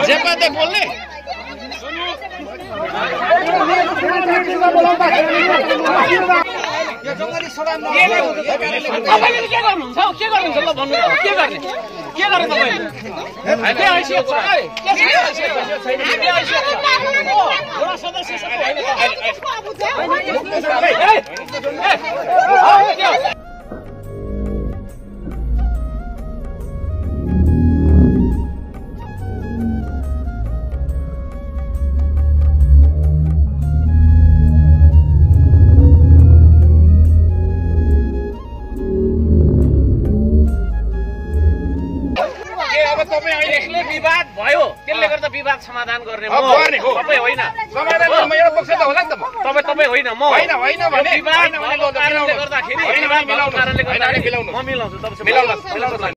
जेपाते बोल्ने यो जंगली सडा तपाईले के गर्नुहुन्छ के गर्नुहुन्छ ल भन्नु के गर्ने तपाईले के हैसियत छ के छैन के हैसियत छ वडा सदस्य सबै हैन तपाईं अहिले यसले विवाद भयो त्यसले गर्दा विवाद समाधान गर्ने म तपाईँ होइन समाधान म एउटा पक्ष त होला नि त तपाईँ होइन म होइन भने विवाद कारणले गर्दाखेरि म मिलाउँछु तपाईसँग